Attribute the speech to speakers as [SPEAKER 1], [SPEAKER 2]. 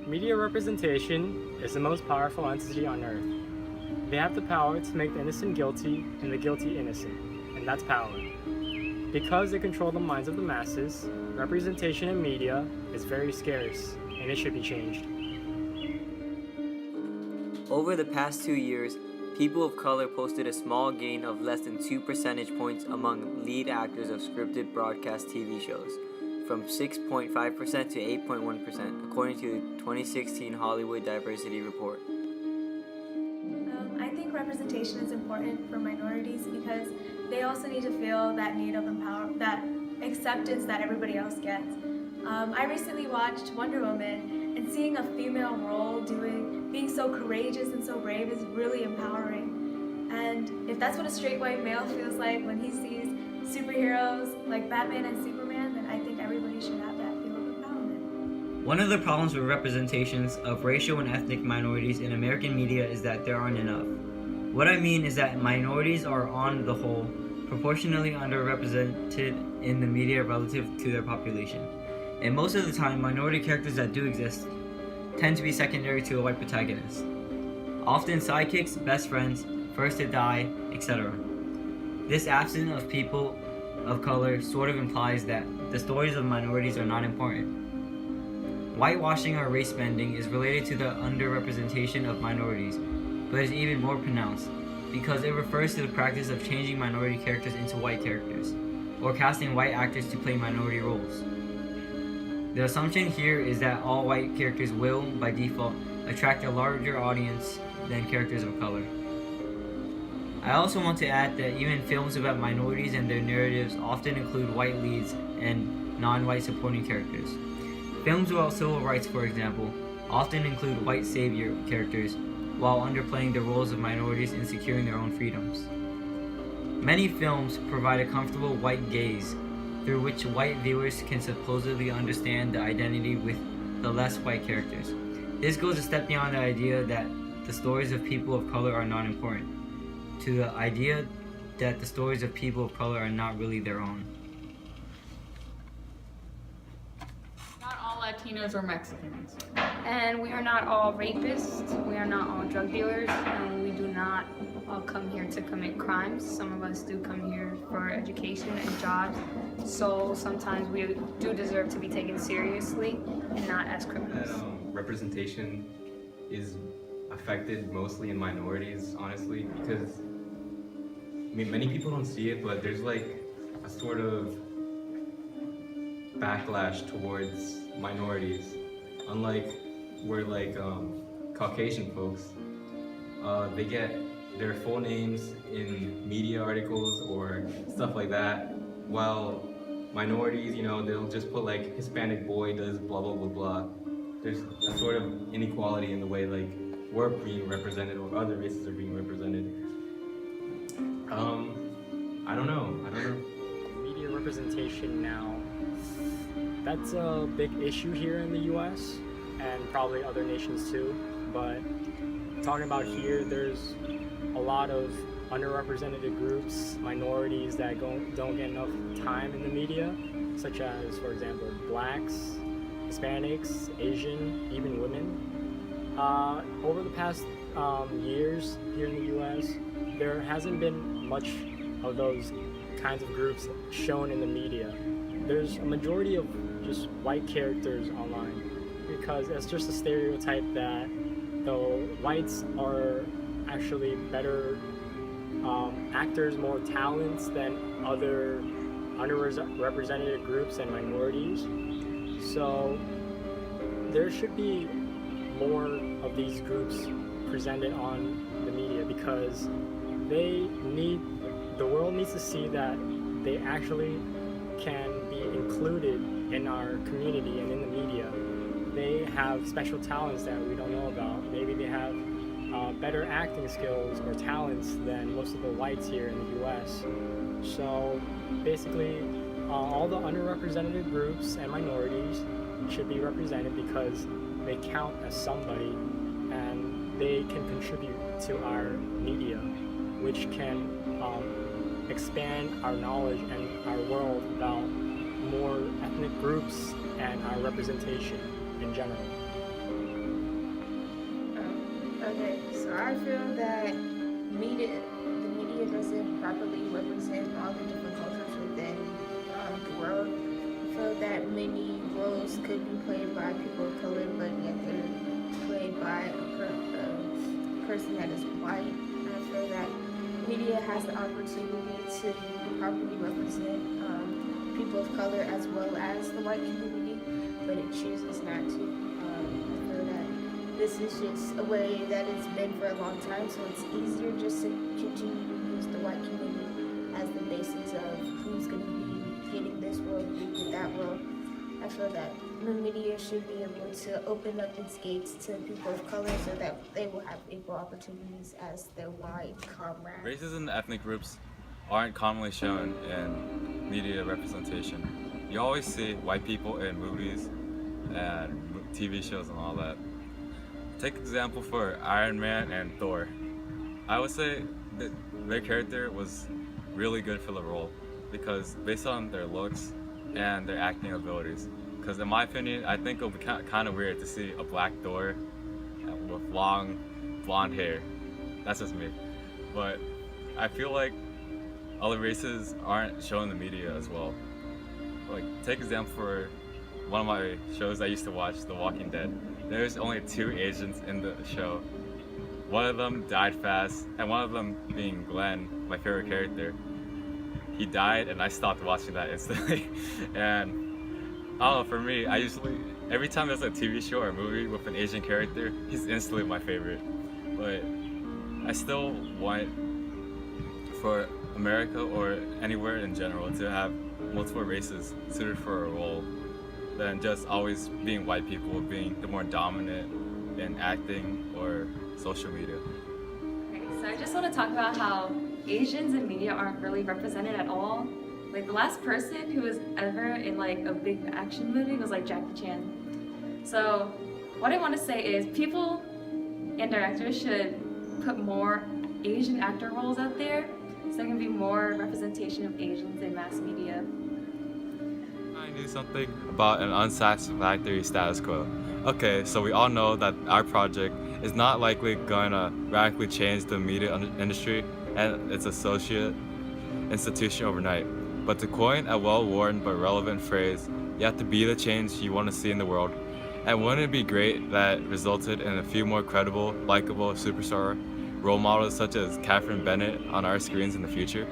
[SPEAKER 1] Media representation is the most powerful entity on earth. They have the power to make the innocent guilty and the guilty innocent, and that's power. Because they control the minds of the masses, representation in media is very scarce, and it should be changed.
[SPEAKER 2] Over the past 2 years, people of color posted a small gain of less than 2 percentage points among lead actors of scripted broadcast TV shows, from 6.5% to 8.1%, according to the 2016 Hollywood Diversity Report.
[SPEAKER 3] I think representation is important for minorities because they also need to feel that need of that acceptance that everybody else gets. I recently watched Wonder Woman, and seeing a female role being so courageous and so brave is really empowering. And if that's what a straight white male feels like when he sees superheroes like Batman and Superman, then I think everybody should have that feel of empowerment.
[SPEAKER 4] One of the problems with representations of racial and ethnic minorities in American media is that there aren't enough. What I mean is that minorities are, on the whole, proportionally underrepresented in the media relative to their population. And most of the time, minority characters that do exist tend to be secondary to a white protagonist. Often sidekicks, best friends, first to die, etc. This absence of people of color sort of implies that the stories of minorities are not important. Whitewashing or race bending is related to the underrepresentation of minorities, but is even more pronounced because it refers to the practice of changing minority characters into white characters, or casting white actors to play minority roles. The assumption here is that all white characters will, by default, attract a larger audience than characters of color. I also want to add that even films about minorities and their narratives often include white leads and non-white supporting characters. Films about civil rights, for example, often include white savior characters while underplaying the roles of minorities in securing their own freedoms. Many films provide a comfortable white gaze through which white viewers can supposedly understand the identity with the less white characters. This goes a step beyond the idea that the stories of people of color are not important, to the idea that the stories of people of color are not really their own.
[SPEAKER 5] Not all Latinos are Mexicans.
[SPEAKER 6] And we are not all rapists, we are not all drug dealers, and we do not all come here to commit crimes. Some of us do come here for education and jobs, so sometimes we do deserve to be taken seriously and not as criminals.
[SPEAKER 7] Representation is affected mostly in minorities, honestly, because many people don't see it, but there's like a sort of backlash towards minorities. Unlike where Caucasian folks, they get their full names in media articles or stuff like that, while minorities, they'll just put like Hispanic boy does blah blah blah blah. There's a sort of inequality in the way we're being represented or other races are being represented. I don't know.
[SPEAKER 1] Media representation now, that's a big issue here in the US and probably other nations too, but talking about here, there's a lot of underrepresented groups, minorities that don't get enough time in the media, such as, for example, blacks, Hispanics, Asian, even women. Over the past years here in the US, there hasn't been much of those kinds of groups shown in the media. There's a majority of just white characters online because it's just a stereotype that the whites are actually better actors, more talents than other underrepresented groups and minorities. So there should be more of these groups presented on the media because the world needs to see that they actually can be included in our community and in the media. They have special talents that we don't know about. Maybe they have better acting skills or talents than most of the whites here in the US. So basically, all the underrepresented groups and minorities should be represented because they count as somebody and they can contribute to our media, which can expand our knowledge and our world about more ethnic groups and our representation in general.
[SPEAKER 8] Okay, so I feel that the media doesn't properly represent all the different cultures within the world. I feel that many roles could be played by people of color, but yet they're played by a person that is white. And I feel that media has the opportunity to properly represent people of color as well as the white community, but it chooses not to. I feel that this is just a way that it's been for a long time, so it's easier just to continue to use the white community as the basis of who's going to be getting this world, who get that world. I feel that the media should be able to open up its gates to people of color so that they will have equal opportunities as their white comrades.
[SPEAKER 9] Races and ethnic groups aren't commonly shown in media representation. You always see white people in movies and TV shows and all that. Take example for Iron Man and Thor. I would say that their character was really good for the role because based on their looks and their acting abilities. Because in my opinion, I think it would be kind of weird to see a black Thor with long blonde hair. That's just me. But I feel like other races aren't shown in the media as well. Like, take example for one of my shows I used to watch, The Walking Dead. There's only 2 Asians in the show. One of them died fast, and one of them being Glenn, my favorite character. He died, and I stopped watching that instantly. And I don't know, for me, I usually, every time there's a TV show or a movie with an Asian character, he's instantly my favorite. But I still want for America or anywhere in general to have multiple races suited for a role than just always being white people being the more dominant in acting or social media.
[SPEAKER 10] Okay, so I just want to talk about how Asians in media aren't really represented at all. Like the last person who was ever in like a big action movie was like Jackie Chan. So what I want to say is people and directors should put more Asian actor roles out there so there can be more representation of Asians in mass media.
[SPEAKER 9] I knew something about an unsatisfactory status quo. Okay, so we all know that our project is not likely gonna radically change the media industry and its associate institution overnight. But to coin a well-worn but relevant phrase, you have to be the change you want to see in the world. And wouldn't it be great that resulted in a few more credible, likable superstar role models such as Catherine Bennett on our screens in the future?